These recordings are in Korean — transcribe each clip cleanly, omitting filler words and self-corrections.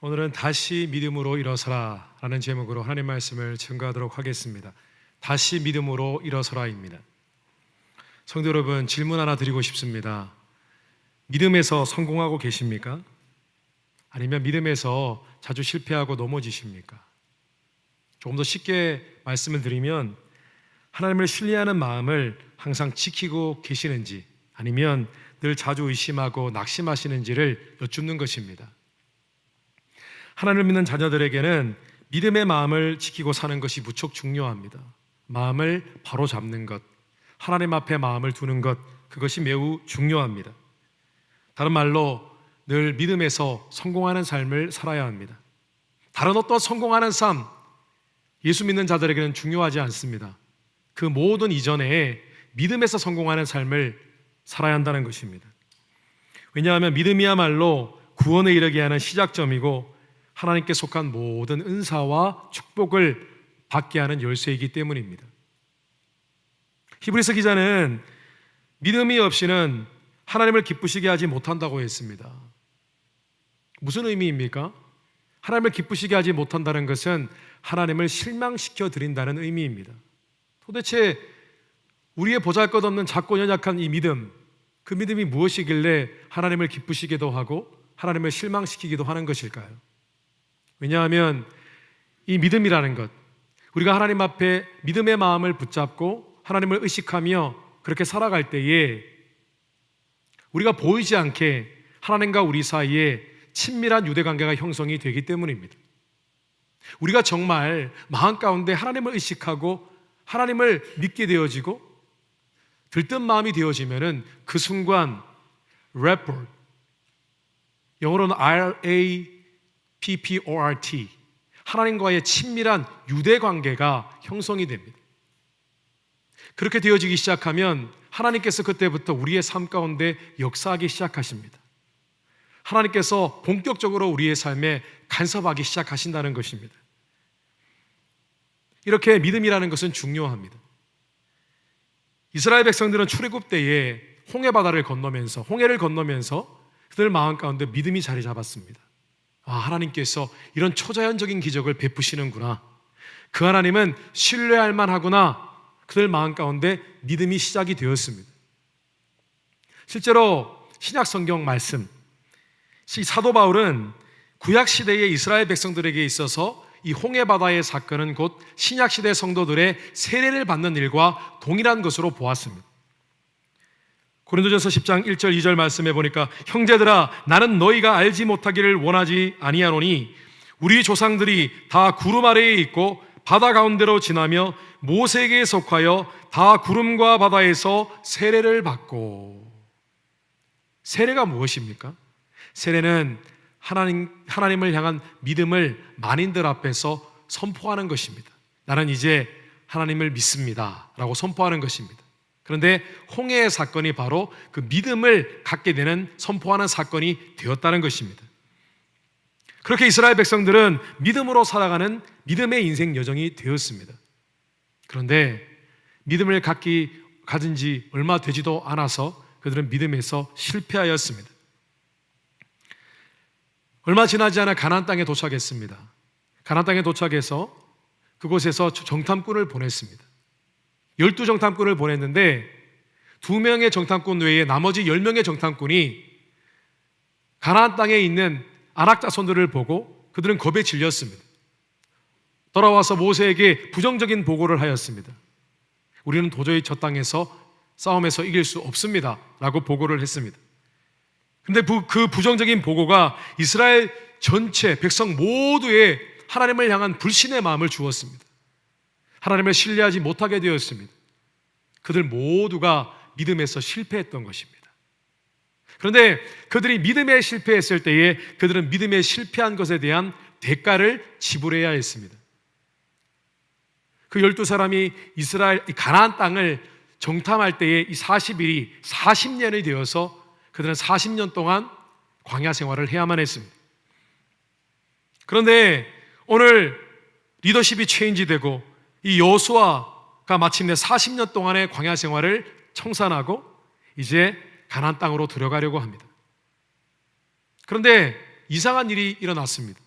오늘은 다시 믿음으로 일어서라 라는 제목으로 하나님 말씀을 증거하도록 하겠습니다. 다시 믿음으로 일어서라입니다. 성도 여러분, 질문 하나 드리고 싶습니다. 믿음에서 성공하고 계십니까? 아니면 믿음에서 자주 실패하고 넘어지십니까? 조금 더 쉽게 말씀을 드리면, 하나님을 신뢰하는 마음을 항상 지키고 계시는지, 아니면 늘 자주 의심하고 낙심하시는지를 여쭙는 것입니다. 하나님을 믿는 자녀들에게는 믿음의 마음을 지키고 사는 것이 무척 중요합니다. 마음을 바로 잡는 것, 하나님 앞에 마음을 두는 것, 그것이 매우 중요합니다. 다른 말로 늘 믿음에서 성공하는 삶을 살아야 합니다. 다른 어떤 성공하는 삶, 예수 믿는 자들에게는 중요하지 않습니다. 그 모든 이전에 믿음에서 성공하는 삶을 살아야 한다는 것입니다. 왜냐하면 믿음이야말로 구원에 이르게 하는 시작점이고, 하나님께 속한 모든 은사와 축복을 받게 하는 열쇠이기 때문입니다. 히브리서 기자는 믿음이 없이는 하나님을 기쁘시게 하지 못한다고 했습니다. 무슨 의미입니까? 하나님을 기쁘시게 하지 못한다는 것은 하나님을 실망시켜 드린다는 의미입니다. 도대체 우리의 보잘것없는 작고 연약한 이 믿음, 그 믿음이 무엇이길래 하나님을 기쁘시게도 하고 하나님을 실망시키기도 하는 것일까요? 왜냐하면 이 믿음이라는 것, 우리가 하나님 앞에 믿음의 마음을 붙잡고 하나님을 의식하며 그렇게 살아갈 때에 우리가 보이지 않게 하나님과 우리 사이에 친밀한 유대관계가 형성이 되기 때문입니다. 우리가 정말 마음 가운데 하나님을 의식하고 하나님을 믿게 되어지고 들뜬 마음이 되어지면은 그 순간 rapport, 영어로는 RAPPORT, 하나님과의 친밀한 유대관계가 형성이 됩니다. 그렇게 되어지기 시작하면 하나님께서 그때부터 우리의 삶 가운데 역사하기 시작하십니다. 하나님께서 본격적으로 우리의 삶에 간섭하기 시작하신다는 것입니다. 이렇게 믿음이라는 것은 중요합니다. 이스라엘 백성들은 출애굽 때에 홍해바다를 건너면서, 홍해를 건너면서 그들 마음 가운데 믿음이 자리 잡았습니다. 아, 하나님께서 이런 초자연적인 기적을 베푸시는구나, 그 하나님은 신뢰할 만하구나, 그들 마음 가운데 믿음이 시작이 되었습니다. 실제로 신약 성경 말씀, 사도 바울은 구약 시대의 이스라엘 백성들에게 있어서 이 홍해바다의 사건은 곧 신약 시대 성도들의 세례를 받는 일과 동일한 것으로 보았습니다. 고린도전서 10장 1절 2절 말씀해 보니까, 형제들아, 나는 너희가 알지 못하기를 원하지 아니하노니 우리 조상들이 다 구름 아래에 있고 바다 가운데로 지나며 모세에게 속하여 다 구름과 바다에서 세례를 받고. 세례가 무엇입니까? 세례는 하나님을 향한 믿음을 만인들 앞에서 선포하는 것입니다. 나는 이제 하나님을 믿습니다 라고 선포하는 것입니다. 그런데 홍해의 사건이 바로 그 믿음을 갖게 되는, 선포하는 사건이 되었다는 것입니다. 그렇게 이스라엘 백성들은 믿음으로 살아가는 믿음의 인생 여정이 되었습니다. 그런데 믿음을 가진 지 얼마 되지도 않아서 그들은 믿음에서 실패하였습니다. 얼마 지나지 않아 가나안 땅에 도착했습니다. 가나안 땅에 도착해서 그곳에서 정탐꾼을 보냈습니다. 12정탐꾼을 보냈는데 2명의 정탐꾼 외에 나머지 10명의 정탐꾼이 가나안 땅에 있는 아낙 자손들을 보고 그들은 겁에 질렸습니다. 돌아와서 모세에게 부정적인 보고를 하였습니다. 우리는 도저히 저 땅에서 싸움에서 이길 수 없습니다 라고 보고를 했습니다. 근데 그 부정적인 보고가 이스라엘 전체 백성 모두의 하나님을 향한 불신의 마음을 주었습니다. 하나님을 신뢰하지 못하게 되었습니다. 그들 모두가 믿음에서 실패했던 것입니다. 그런데 그들이 믿음에 실패했을 때에 그들은 믿음에 실패한 것에 대한 대가를 지불해야 했습니다. 그 12사람이 이스라엘 가나안 땅을 정탐할 때에 이 40일이 40년이 되어서 그들은 40년 동안 광야 생활을 해야만 했습니다. 그런데 오늘 리더십이 체인지되고 이 여호수아가 마침내 40년 동안의 광야 생활을 청산하고 이제 가나안 땅으로 들어가려고 합니다. 그런데 이상한 일이 일어났습니다.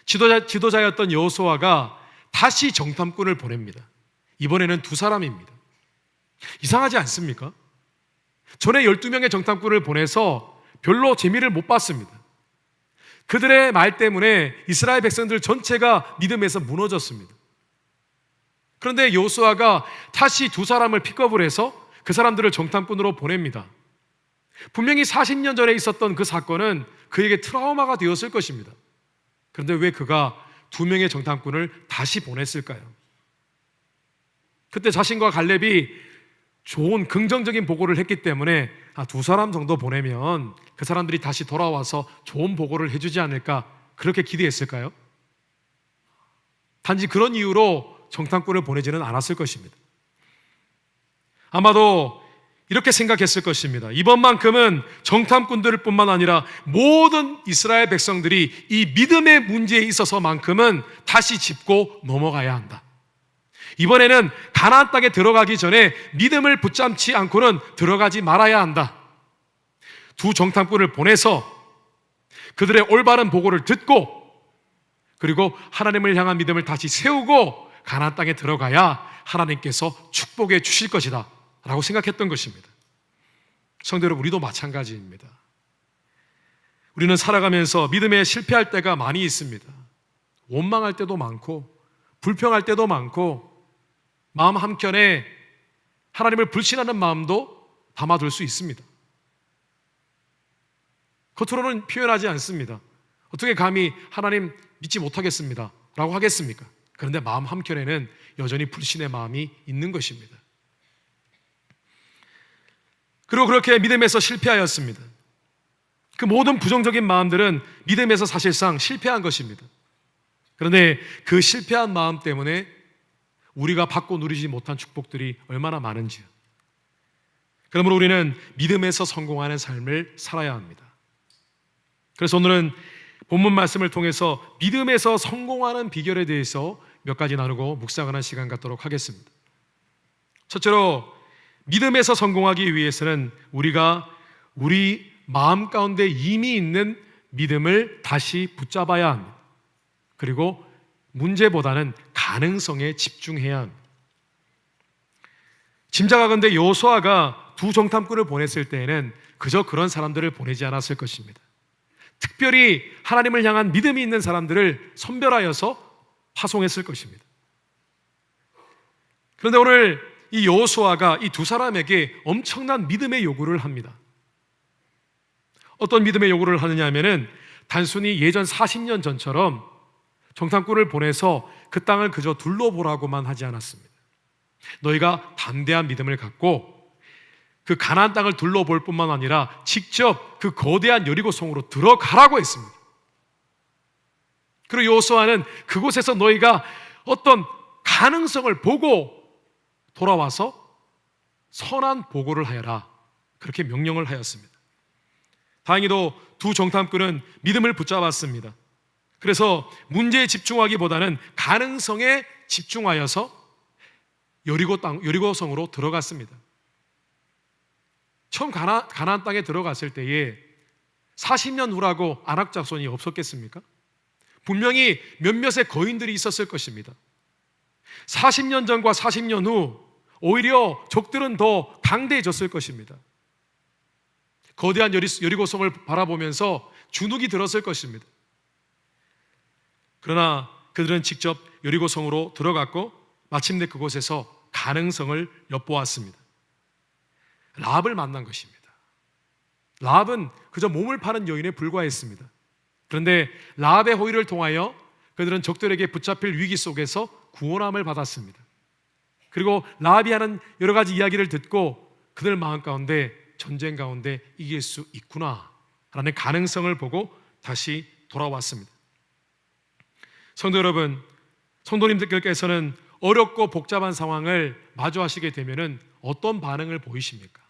지도자였던 여호수아가 다시 정탐꾼을 보냅니다. 이번에는 두 사람입니다. 이상하지 않습니까? 전에 12명의 정탐꾼을 보내서 별로 재미를 못 봤습니다. 그들의 말 때문에 이스라엘 백성들 전체가 믿음에서 무너졌습니다. 그런데 여호수아가 다시 두 사람을 픽업을 해서 그 사람들을 정탐꾼으로 보냅니다. 분명히 40년 전에 있었던 그 사건은 그에게 트라우마가 되었을 것입니다. 그런데 왜 그가 두 명의 정탐꾼을 다시 보냈을까요? 그때 자신과 갈렙이 좋은 긍정적인 보고를 했기 때문에 두 사람 정도 보내면 그 사람들이 다시 돌아와서 좋은 보고를 해주지 않을까, 그렇게 기대했을까요? 단지 그런 이유로 정탐꾼을 보내지는 않았을 것입니다. 아마도 이렇게 생각했을 것입니다. 이번만큼은 정탐꾼들 뿐만 아니라 모든 이스라엘 백성들이 이 믿음의 문제에 있어서만큼은 다시 짚고 넘어가야 한다. 이번에는 가나안 땅에 들어가기 전에 믿음을 붙잡지 않고는 들어가지 말아야 한다. 두 정탐꾼을 보내서 그들의 올바른 보고를 듣고, 그리고 하나님을 향한 믿음을 다시 세우고 가나안 땅에 들어가야 하나님께서 축복해 주실 것이다 라고 생각했던 것입니다. 성도 여러분, 우리도 마찬가지입니다. 우리는 살아가면서 믿음에 실패할 때가 많이 있습니다. 원망할 때도 많고 불평할 때도 많고 마음 한켠에 하나님을 불신하는 마음도 담아둘 수 있습니다. 겉으로는 표현하지 않습니다. 어떻게 감히 하나님 믿지 못하겠습니다 라고 하겠습니까? 그런데 마음 한켠에는 여전히 불신의 마음이 있는 것입니다. 그리고 그렇게 믿음에서 실패하였습니다. 그 모든 부정적인 마음들은 믿음에서 사실상 실패한 것입니다. 그런데 그 실패한 마음 때문에 우리가 받고 누리지 못한 축복들이 얼마나 많은지요. 그러므로 우리는 믿음에서 성공하는 삶을 살아야 합니다. 그래서 오늘은 본문 말씀을 통해서 믿음에서 성공하는 비결에 대해서 몇 가지 나누고 묵상하는 시간 갖도록 하겠습니다. 첫째로, 믿음에서 성공하기 위해서는 우리가 우리 마음 가운데 이미 있는 믿음을 다시 붙잡아야 합니다. 그리고 문제보다는 가능성에 집중해야 합니다. 짐작하건대 여호수아가 두 정탐꾼을 보냈을 때에는 그저 그런 사람들을 보내지 않았을 것입니다. 특별히 하나님을 향한 믿음이 있는 사람들을 선별하여서 파송했을 것입니다. 그런데 오늘 이 여호수아가 이 두 사람에게 엄청난 믿음의 요구를 합니다. 어떤 믿음의 요구를 하느냐 하면은 단순히 예전 40년 전처럼 정탐꾼을 보내서 그 땅을 그저 둘러보라고만 하지 않았습니다. 너희가 담대한 믿음을 갖고 그 가나안 땅을 둘러볼 뿐만 아니라 직접 그 거대한 여리고성으로 들어가라고 했습니다. 그리고 여호수아는 그곳에서 너희가 어떤 가능성을 보고 돌아와서 선한 보고를 하여라, 그렇게 명령을 하였습니다. 다행히도 두 정탐꾼은 믿음을 붙잡았습니다. 그래서 문제에 집중하기보다는 가능성에 집중하여서 여리고성으로 들어갔습니다. 처음 가나안 땅에 들어갔을 때에 40년 후라고 안악작손이 없었겠습니까? 분명히 몇몇의 거인들이 있었을 것입니다. 40년 전과 40년 후 오히려 적들은 더 강대해졌을 것입니다. 거대한 여리고성을 바라보면서 주눅이 들었을 것입니다. 그러나 그들은 직접 여리고성으로 들어갔고 마침내 그곳에서 가능성을 엿보았습니다. 라합을 만난 것입니다. 라합은 그저 몸을 파는 여인에 불과했습니다. 그런데 라합의 호의를 통하여 그들은 적들에게 붙잡힐 위기 속에서 구원함을 받았습니다. 그리고 라합이 하는 여러 가지 이야기를 듣고 그들 마음 가운데 전쟁 가운데 이길 수 있구나 라는 가능성을 보고 다시 돌아왔습니다. 성도 여러분, 성도님들께서는 어렵고 복잡한 상황을 마주하시게 되면 어떤 반응을 보이십니까?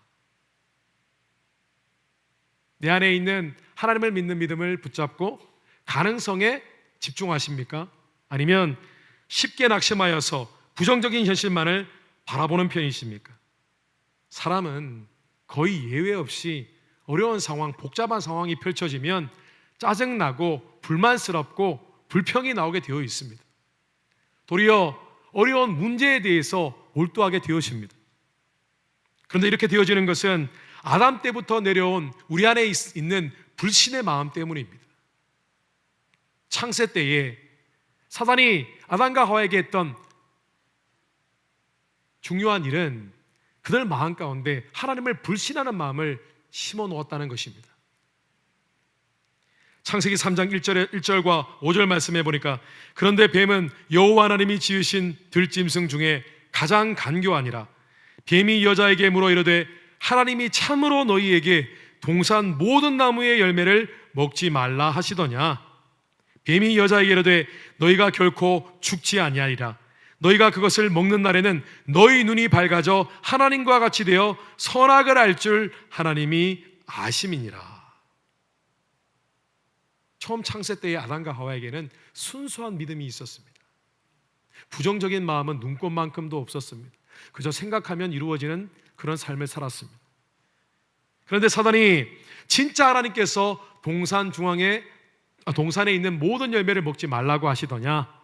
내 안에 있는 하나님을 믿는 믿음을 붙잡고 가능성에 집중하십니까? 아니면 쉽게 낙심하여서 부정적인 현실만을 바라보는 편이십니까? 사람은 거의 예외 없이 어려운 상황, 복잡한 상황이 펼쳐지면 짜증나고 불만스럽고 불평이 나오게 되어 있습니다. 도리어 어려운 문제에 대해서 몰두하게 되어집니다. 그런데 이렇게 되어지는 것은 아담 때부터 내려온 우리 안에 있는 불신의 마음 때문입니다. 창세 때에 사단이 아담과 하와에게 했던 중요한 일은 그들 마음 가운데 하나님을 불신하는 마음을 심어 놓았다는 것입니다. 창세기 3장 1절과 5절 말씀해 보니까 그런데 뱀은 여호와 하나님이 지으신 들짐승 중에 가장 간교하니라. 뱀이 여자에게 물어 이르되 하나님이 참으로 너희에게 동산 모든 나무의 열매를 먹지 말라 하시더냐. 뱀이 여자에게 이르되 너희가 결코 죽지 아니하리라. 너희가 그것을 먹는 날에는 너희 눈이 밝아져 하나님과 같이 되어 선악을 알 줄 하나님이 아심이니라. 처음 창세 때의 아담과 하와에게는 순수한 믿음이 있었습니다. 부정적인 마음은 눈꼽만큼도 없었습니다. 그저 생각하면 이루어지는 그런 삶을 살았습니다. 그런데 사단이 진짜 하나님께서 동산에 있는 모든 열매를 먹지 말라고 하시더냐?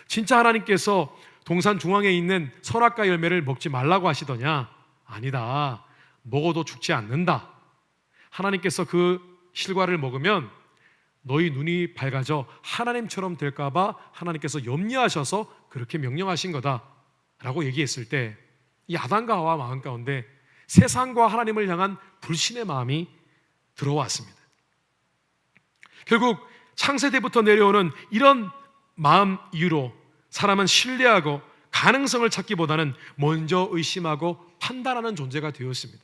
진짜 하나님께서 동산 중앙에 있는 선악과 열매를 먹지 말라고 하시더냐? 아니다. 먹어도 죽지 않는다. 하나님께서 그 실과를 먹으면 너희 눈이 밝아져 하나님처럼 될까봐 하나님께서 염려하셔서 그렇게 명령하신 거다 라고 얘기했을 때 이 아담과 하와 마음 가운데 세상과 하나님을 향한 불신의 마음이 들어왔습니다. 결국 창세 때부터 내려오는 이런 마음 이유로 사람은 신뢰하고 가능성을 찾기보다는 먼저 의심하고 판단하는 존재가 되었습니다.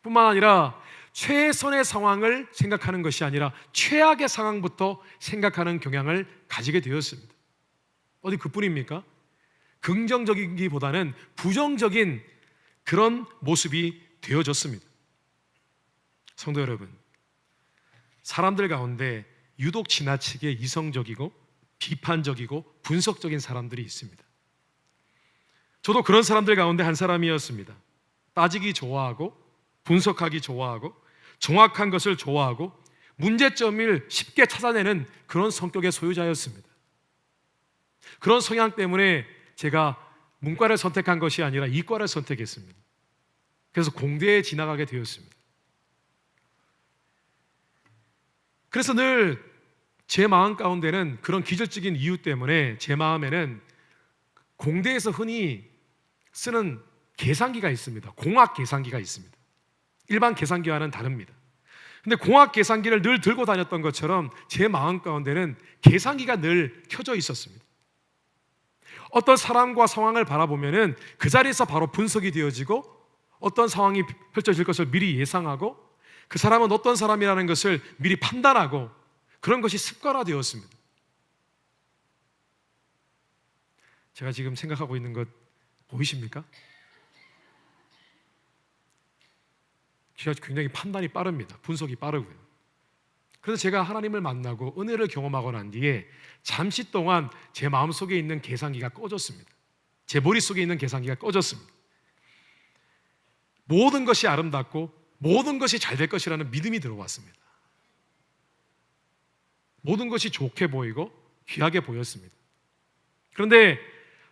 뿐만 아니라 최선의 상황을 생각하는 것이 아니라 최악의 상황부터 생각하는 경향을 가지게 되었습니다. 어디 그뿐입니까? 긍정적이기보다는 부정적인 그런 모습이 되어졌습니다. 성도 여러분, 사람들 가운데 유독 지나치게 이성적이고 비판적이고 분석적인 사람들이 있습니다. 저도 그런 사람들 가운데 한 사람이었습니다. 따지기 좋아하고 분석하기 좋아하고 정확한 것을 좋아하고 문제점을 쉽게 찾아내는 그런 성격의 소유자였습니다. 그런 성향 때문에 제가 문과를 선택한 것이 아니라 이과를 선택했습니다. 그래서 공대에 진학하게 되었습니다. 그래서 늘 제 마음 가운데는 그런 기질적인 이유 때문에 제 마음에는 공대에서 흔히 쓰는 계산기가 있습니다. 공학 계산기가 있습니다. 일반 계산기와는 다릅니다. 근데 공학 계산기를 늘 들고 다녔던 것처럼 제 마음 가운데는 계산기가 늘 켜져 있었습니다. 어떤 사람과 상황을 바라보면은 그 자리에서 바로 분석이 되어지고 어떤 상황이 펼쳐질 것을 미리 예상하고 그 사람은 어떤 사람이라는 것을 미리 판단하고 그런 것이 습관화되었습니다. 제가 지금 생각하고 있는 것 보이십니까? 제가 굉장히 판단이 빠릅니다. 분석이 빠르고요. 그래서 제가 하나님을 만나고 은혜를 경험하고 난 뒤에 잠시 동안 제 마음속에 있는 계산기가 꺼졌습니다. 제 머릿속에 있는 계산기가 꺼졌습니다. 모든 것이 아름답고 모든 것이 잘 될 것이라는 믿음이 들어왔습니다. 모든 것이 좋게 보이고 귀하게 보였습니다. 그런데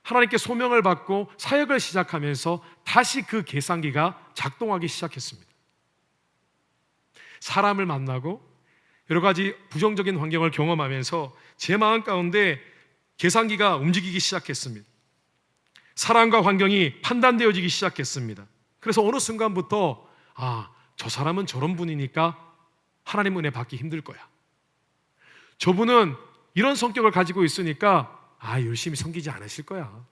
하나님께 소명을 받고 사역을 시작하면서 다시 그 계산기가 작동하기 시작했습니다. 사람을 만나고 여러 가지 부정적인 환경을 경험하면서 제 마음 가운데 계산기가 움직이기 시작했습니다. 사람과 환경이 판단되어지기 시작했습니다. 그래서 어느 순간부터 저 사람은 저런 분이니까 하나님 은혜 받기 힘들 거야. 저분은 이런 성격을 가지고 있으니까 열심히 섬기지 않으실 거야.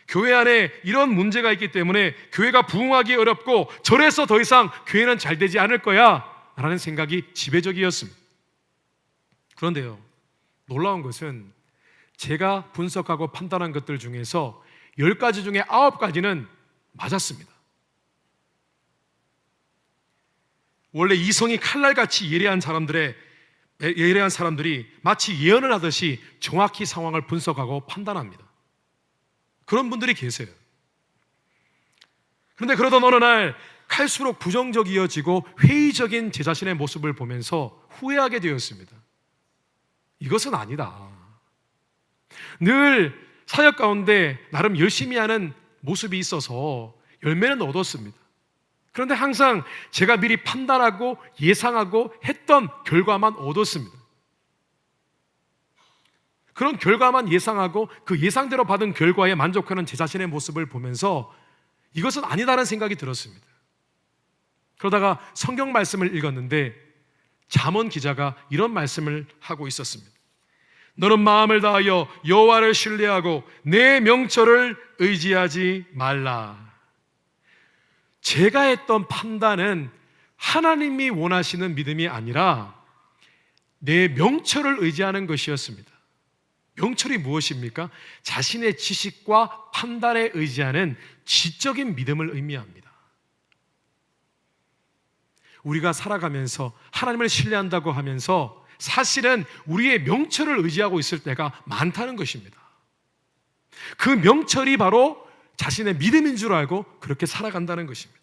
교회 안에 이런 문제가 있기 때문에 교회가 부흥하기 어렵고 저래서 더 이상 교회는 잘 되지 않을 거야 라는 생각이 지배적이었습니다. 그런데요, 놀라운 것은 제가 분석하고 판단한 것들 중에서 10가지 중에 9가지는 맞았습니다. 원래 이성이 칼날같이 예리한 사람들이 마치 예언을 하듯이 정확히 상황을 분석하고 판단합니다. 그런 분들이 계세요. 그런데 그러던 어느 날 갈수록 부정적이어지고 회의적인 제 자신의 모습을 보면서 후회하게 되었습니다. 이것은 아니다. 늘 사역 가운데 나름 열심히 하는 모습이 있어서 열매는 얻었습니다. 그런데 항상 제가 미리 판단하고 예상하고 했던 결과만 얻었습니다. 그런 결과만 예상하고 그 예상대로 받은 결과에 만족하는 제 자신의 모습을 보면서 이것은 아니다라는 생각이 들었습니다. 그러다가 성경 말씀을 읽었는데 잠언 기자가 이런 말씀을 하고 있었습니다. 너는 마음을 다하여 여호와를 신뢰하고 내 명철을 의지하지 말라. 제가 했던 판단은 하나님이 원하시는 믿음이 아니라 내 명철을 의지하는 것이었습니다. 명철이 무엇입니까? 자신의 지식과 판단에 의지하는 지적인 믿음을 의미합니다. 우리가 살아가면서 하나님을 신뢰한다고 하면서 사실은 우리의 명철을 의지하고 있을 때가 많다는 것입니다. 그 명철이 바로 자신의 믿음인 줄 알고 그렇게 살아간다는 것입니다.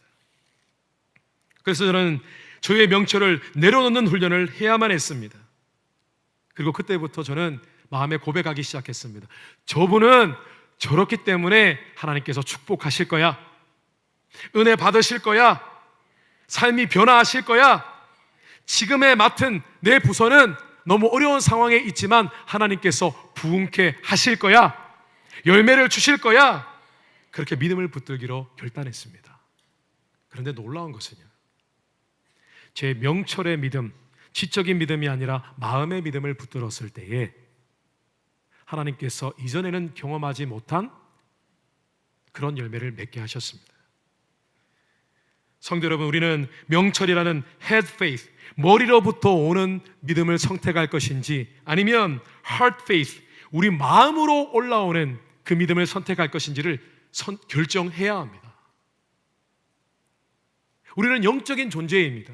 그래서 저는 저의 명철을 내려놓는 훈련을 해야만 했습니다. 그리고 그때부터 저는 마음에 고백하기 시작했습니다. 저분은 저렇기 때문에 하나님께서 축복하실 거야. 은혜 받으실 거야. 삶이 변화하실 거야. 지금에 맡은 내 부서는 너무 어려운 상황에 있지만 하나님께서 부흥케 하실 거야. 열매를 주실 거야. 그렇게 믿음을 붙들기로 결단했습니다. 그런데 놀라운 것은요, 제 명철의 믿음, 지적인 믿음이 아니라 마음의 믿음을 붙들었을 때에 하나님께서 이전에는 경험하지 못한 그런 열매를 맺게 하셨습니다. 성도 여러분, 우리는 명철이라는 head faith, 머리로부터 오는 믿음을 선택할 것인지 아니면 heart faith, 우리 마음으로 올라오는 그 믿음을 선택할 것인지를 결정해야 합니다. 우리는 영적인 존재입니다.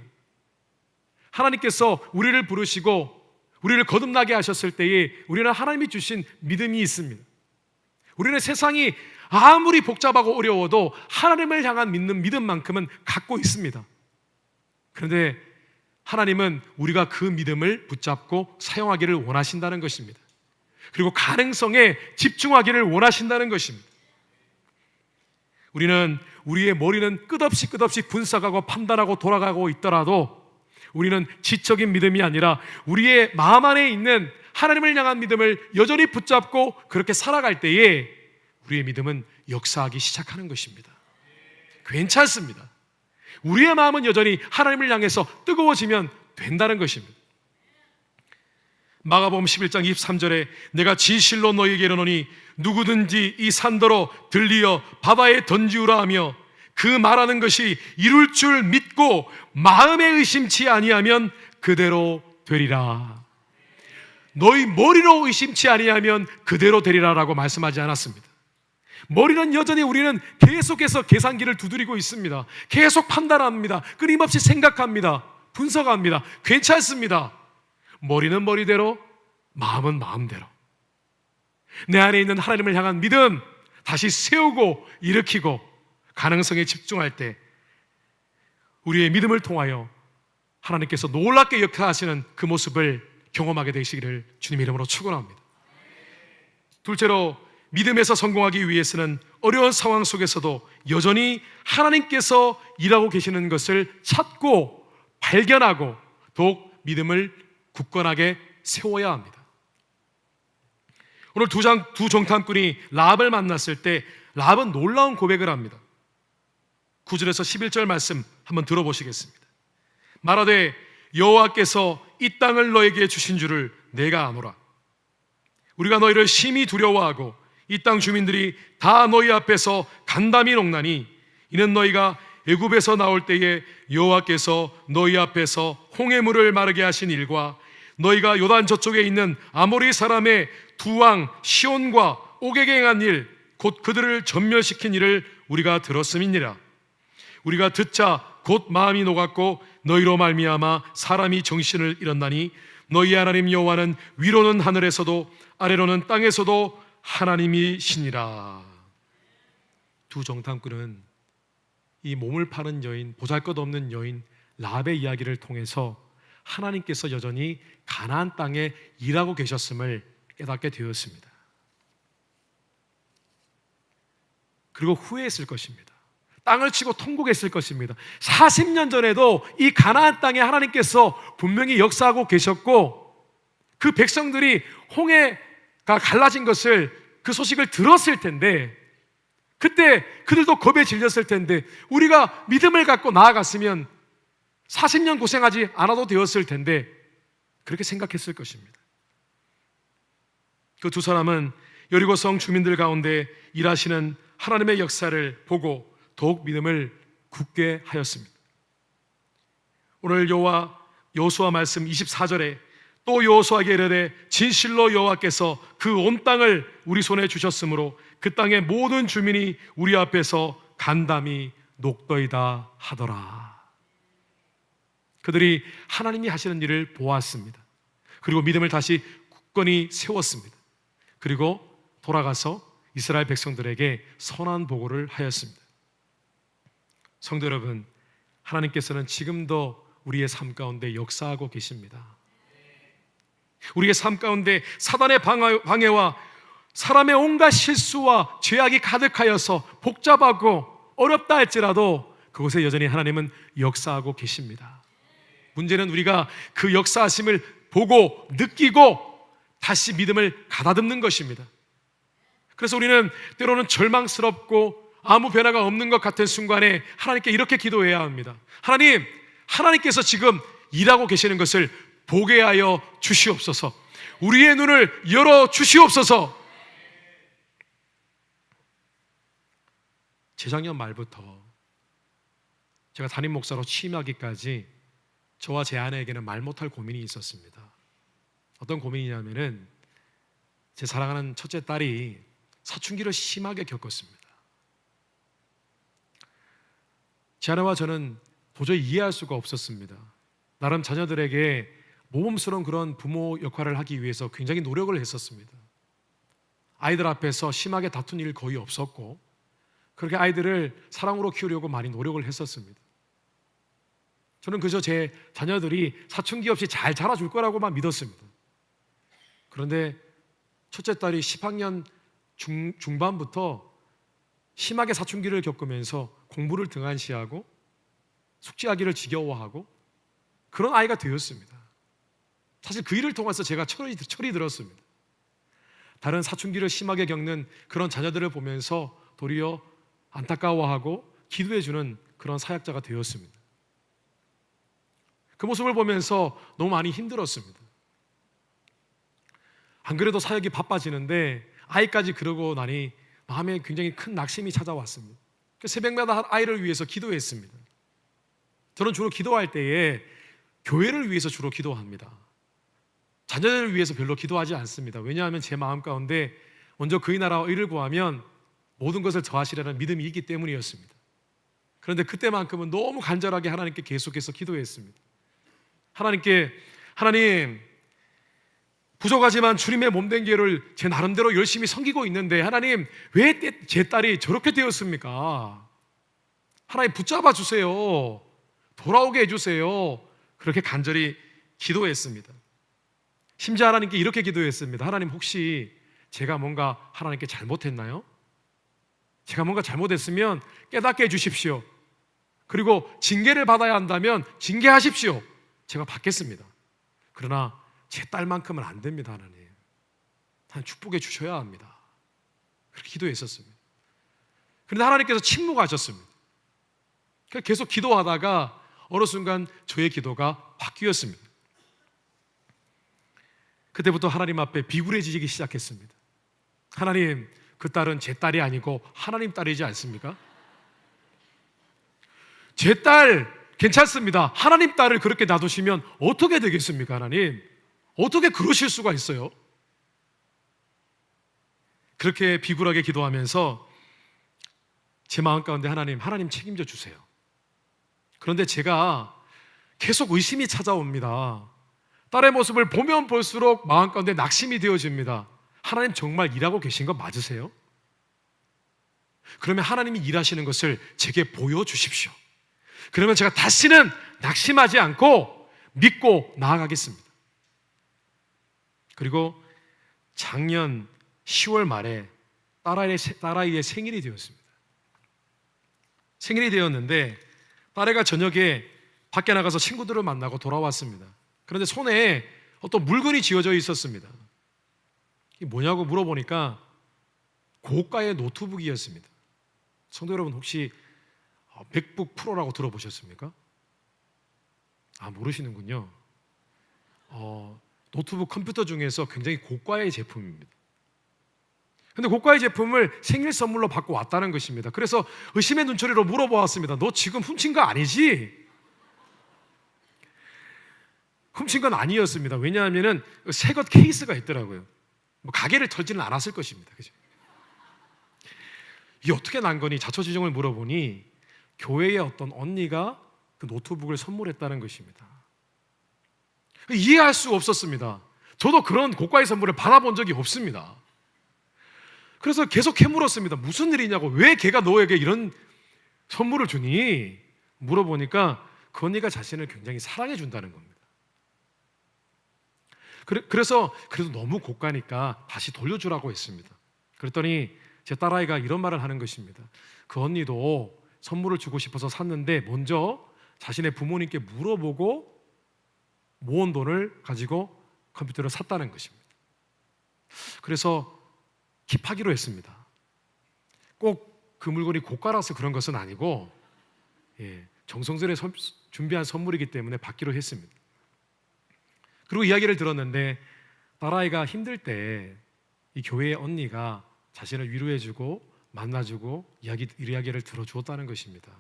하나님께서 우리를 부르시고 우리를 거듭나게 하셨을 때에 우리는 하나님이 주신 믿음이 있습니다. 우리는 세상이 아무리 복잡하고 어려워도 하나님을 향한 믿는 믿음만큼은 갖고 있습니다. 그런데 하나님은 우리가 그 믿음을 붙잡고 사용하기를 원하신다는 것입니다. 그리고 가능성에 집중하기를 원하신다는 것입니다. 우리는 우리의 머리는 끝없이 분석하고 판단하고 돌아가고 있더라도 우리는 지적인 믿음이 아니라 우리의 마음 안에 있는 하나님을 향한 믿음을 여전히 붙잡고 그렇게 살아갈 때에 우리의 믿음은 역사하기 시작하는 것입니다. 괜찮습니다. 우리의 마음은 여전히 하나님을 향해서 뜨거워지면 된다는 것입니다. 마가복음 11장 23절에 내가 진실로 너희에게 이르노니 누구든지 이 산더러 들리어 바다에 던지우라 하며 그 말하는 것이 이룰 줄 믿고 마음에 의심치 아니하면 그대로 되리라. 너희 머리로 의심치 아니하면 그대로 되리라라고 말씀하지 않았습니다. 머리는 여전히 우리는 계속해서 계산기를 두드리고 있습니다. 계속 판단합니다. 끊임없이 생각합니다. 분석합니다. 괜찮습니다. 머리는 머리대로, 마음은 마음대로. 내 안에 있는 하나님을 향한 믿음 다시 세우고 일으키고 가능성에 집중할 때 우리의 믿음을 통하여 하나님께서 놀랍게 역사하시는 그 모습을 경험하게 되시기를 주님의 이름으로 축원합니다. 둘째로, 믿음에서 성공하기 위해서는 어려운 상황 속에서도 여전히 하나님께서 일하고 계시는 것을 찾고 발견하고 더욱 믿음을 굳건하게 세워야 합니다. 오늘 두 정탐꾼이 라합을 만났을 때 라합은 놀라운 고백을 합니다. 9절에서 11절 말씀 한번 들어보시겠습니다. 말하되 여호와께서 이 땅을 너에게 주신 줄을 내가 아노라. 우리가 너희를 심히 두려워하고 이 땅 주민들이 다 너희 앞에서 간담이 녹나니 이는 너희가 애굽에서 나올 때에 여호와께서 너희 앞에서 홍해물을 마르게 하신 일과 너희가 요단 저쪽에 있는 아모리 사람의 두 왕 시온과 옥에게 행한 일, 곧 그들을 전멸시킨 일을 우리가 들었음이니라. 우리가 듣자 곧 마음이 녹았고 너희로 말미암아 사람이 정신을 잃었나니 너희 하나님 여호와는 위로는 하늘에서도 아래로는 땅에서도 하나님이시니라. 두 정탐꾼은 이 몸을 파는 여인, 보잘것없는 여인 라합의 이야기를 통해서 하나님께서 여전히 가나안 땅에 일하고 계셨음을 깨닫게 되었습니다. 그리고 후회했을 것입니다. 땅을 치고 통곡했을 것입니다. 40년 전에도 이 가나안 땅에 하나님께서 분명히 역사하고 계셨고, 그 백성들이 홍해가 갈라진 것을, 그 소식을 들었을 텐데, 그때 그들도 겁에 질렸을 텐데, 우리가 믿음을 갖고 나아갔으면 40년 고생하지 않아도 되었을 텐데, 그렇게 생각했을 것입니다. 그 두 사람은 여리고성 주민들 가운데 일하시는 하나님의 역사를 보고 더욱 믿음을 굳게 하였습니다. 오늘 여호수아 말씀 24절에 또 여호수아에게 이르되 진실로 여호와께서 그 온 땅을 우리 손에 주셨으므로 그 땅의 모든 주민이 우리 앞에서 간담이 녹더이다 하더라. 그들이 하나님이 하시는 일을 보았습니다. 그리고 믿음을 다시 굳건히 세웠습니다. 그리고 돌아가서 이스라엘 백성들에게 선한 보고를 하였습니다. 성도 여러분, 하나님께서는 지금도 우리의 삶 가운데 역사하고 계십니다. 우리의 삶 가운데 사단의 방해와 사람의 온갖 실수와 죄악이 가득하여서 복잡하고 어렵다 할지라도 그곳에 여전히 하나님은 역사하고 계십니다. 문제는 우리가 그 역사하심을 보고 느끼고 다시 믿음을 가다듬는 것입니다. 그래서 우리는 때로는 절망스럽고 아무 변화가 없는 것 같은 순간에 하나님께 이렇게 기도해야 합니다. 하나님, 하나님께서 지금 일하고 계시는 것을 보게 하여 주시옵소서. 우리의 눈을 열어 주시옵소서. 재작년 말부터 제가 담임 목사로 취임하기까지 저와 제 아내에게는 말 못할 고민이 있었습니다. 어떤 고민이냐면은 제 사랑하는 첫째 딸이 사춘기를 심하게 겪었습니다. 제 아내와 저는 도저히 이해할 수가 없었습니다. 나름 자녀들에게 모범스러운 그런 부모 역할을 하기 위해서 굉장히 노력을 했었습니다. 아이들 앞에서 심하게 다툰 일 거의 없었고, 그렇게 아이들을 사랑으로 키우려고 많이 노력을 했었습니다. 저는 그저 제 자녀들이 사춘기 없이 잘 자라줄 거라고만 믿었습니다. 그런데 첫째 딸이 10학년 중반부터 심하게 사춘기를 겪으면서 공부를 등한시하고 숙제하기를 지겨워하고 그런 아이가 되었습니다. 사실 그 일을 통해서 제가 철이 들었습니다. 다른 사춘기를 심하게 겪는 그런 자녀들을 보면서 도리어 안타까워하고 기도해주는 그런 사역자가 되었습니다. 그 모습을 보면서 너무 많이 힘들었습니다. 안 그래도 사역이 바빠지는데 아이까지 그러고 나니 마음에 굉장히 큰 낙심이 찾아왔습니다. 새벽마다 아이를 위해서 기도했습니다. 저는 주로 기도할 때에 교회를 위해서 주로 기도합니다. 자녀들을 위해서 별로 기도하지 않습니다. 왜냐하면 제 마음 가운데 먼저 그의 나라와 의를 구하면 모든 것을 더하시라는 믿음이 있기 때문이었습니다. 그런데 그때만큼은 너무 간절하게 하나님께 계속해서 기도했습니다. 하나님, 부족하지만 주님의 몸된 교회를 제 나름대로 열심히 섬기고 있는데 하나님, 왜 제 딸이 저렇게 되었습니까? 하나님 붙잡아 주세요. 돌아오게 해주세요. 그렇게 간절히 기도했습니다. 심지어 하나님께 이렇게 기도했습니다. 하나님, 혹시 제가 뭔가 하나님께 잘못했나요? 제가 뭔가 잘못했으면 깨닫게 해주십시오. 그리고 징계를 받아야 한다면 징계하십시오. 제가 받겠습니다. 그러나 제 딸만큼은 안 됩니다. 하나님 축복해 주셔야 합니다. 그렇게 기도했었습니다. 그런데 하나님께서 침묵하셨습니다. 계속 기도하다가 어느 순간 저의 기도가 바뀌었습니다. 그때부터 하나님 앞에 비굴해지기 시작했습니다. 하나님, 그 딸은 제 딸이 아니고 하나님 딸이지 않습니까? 제 딸 괜찮습니다. 하나님 딸을 그렇게 놔두시면 어떻게 되겠습니까? 하나님, 어떻게 그러실 수가 있어요? 그렇게 비굴하게 기도하면서 제 마음 가운데 하나님 책임져 주세요. 그런데 제가 계속 의심이 찾아옵니다. 딸의 모습을 보면 볼수록 마음 가운데 낙심이 되어집니다. 하나님 정말 일하고 계신 거 맞으세요? 그러면 하나님이 일하시는 것을 제게 보여주십시오. 그러면 제가 다시는 낙심하지 않고 믿고 나아가겠습니다. 그리고 작년 10월 말에 딸아이의 생일이 되었습니다. 생일이 되었는데 딸애가 저녁에 밖에 나가서 친구들을 만나고 돌아왔습니다. 그런데 손에 어떤 물건이 쥐어져 있었습니다. 이게 뭐냐고 물어보니까 고가의 노트북이었습니다. 성도 여러분, 혹시 맥북 프로라고 들어보셨습니까? 모르시는군요. 노트북 컴퓨터 중에서 굉장히 고가의 제품입니다. 근데 고가의 제품을 생일 선물로 받고 왔다는 것입니다. 그래서 의심의 눈초리로 물어보았습니다. 너 지금 훔친 거 아니지? 훔친 건 아니었습니다. 왜냐하면 새것 케이스가 있더라고요. 가게를 털지는 않았을 것입니다. 그죠? 이게 어떻게 난 거니? 자초지종을 물어보니 교회의 어떤 언니가 그 노트북을 선물했다는 것입니다. 이해할 수가 없었습니다. 저도 그런 고가의 선물을 받아본 적이 없습니다. 그래서 계속 캐물었습니다. 무슨 일이냐고, 왜 걔가 너에게 이런 선물을 주니? 물어보니까 그 언니가 자신을 굉장히 사랑해 준다는 겁니다. 그래서 그래도 너무 고가니까 다시 돌려주라고 했습니다. 그랬더니 제 딸아이가 이런 말을 하는 것입니다. 그 언니도 선물을 주고 싶어서 샀는데 먼저 자신의 부모님께 물어보고 모은 돈을 가지고 컴퓨터를 샀다는 것입니다. 그래서 킵하기로 했습니다. 꼭 그 물건이 고가라서 그런 것은 아니고 정성스레 준비한 선물이기 때문에 받기로 했습니다. 그리고 이야기를 들었는데 딸아이가 힘들 때 이 교회의 언니가 자신을 위로해주고 만나주고 이야기를 들어주었다는 것입니다.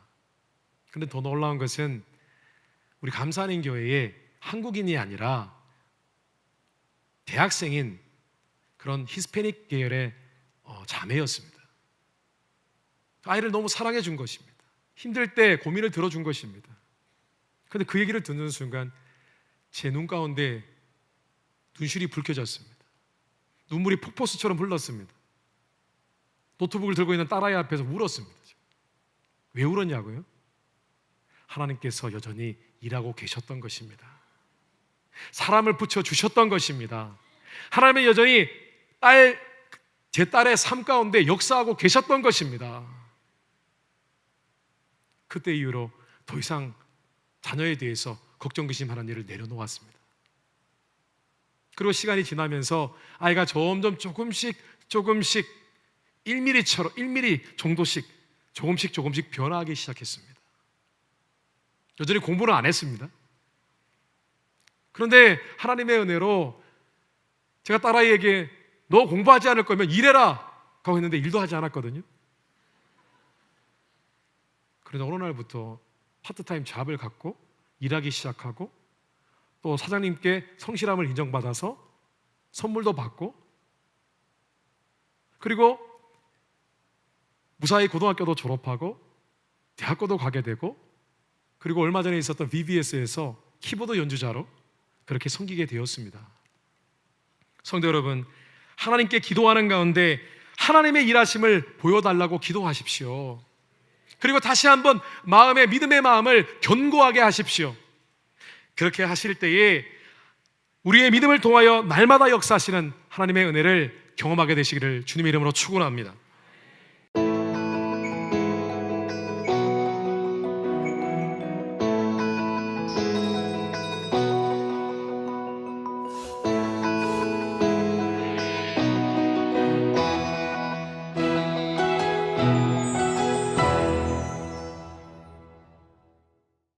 그런데 더 놀라운 것은 우리 감사하는 교회에 한국인이 아니라 대학생인 그런 히스패닉 계열의 자매였습니다. 아이를 너무 사랑해 준 것입니다. 힘들 때 고민을 들어준 것입니다. 그런데 그 얘기를 듣는 순간 제 눈 가운데 눈실이 붉혀졌습니다. 눈물이 폭포수처럼 흘렀습니다. 노트북을 들고 있는 딸아이 앞에서 울었습니다. 왜 울었냐고요? 하나님께서 여전히 일하고 계셨던 것입니다. 사람을 붙여주셨던 것입니다. 하나님은 여전히 제 딸의 삶 가운데 역사하고 계셨던 것입니다. 그때 이후로 더 이상 자녀에 대해서 걱정, 의심하는 일을 내려놓았습니다. 그리고 시간이 지나면서 아이가 점점 조금씩 1mm 정도씩 조금씩 변화하기 시작했습니다. 여전히 공부는 안 했습니다. 그런데 하나님의 은혜로 제가 딸아이에게 너 공부하지 않을 거면 일해라 라고 했는데 일도 하지 않았거든요. 그런데 어느 날부터 파트타임 잡을 갖고 일하기 시작하고 또 사장님께 성실함을 인정받아서 선물도 받고 그리고 무사히 고등학교도 졸업하고 대학교도 가게 되고 그리고 얼마 전에 있었던 VBS에서 키보드 연주자로 그렇게 섬기게 되었습니다. 성도 여러분, 하나님께 기도하는 가운데 하나님의 일하심을 보여달라고 기도하십시오. 그리고 다시 한번 믿음의 마음을 견고하게 하십시오. 그렇게 하실 때에 우리의 믿음을 통하여 날마다 역사하시는 하나님의 은혜를 경험하게 되시기를 주님의 이름으로 축원합니다.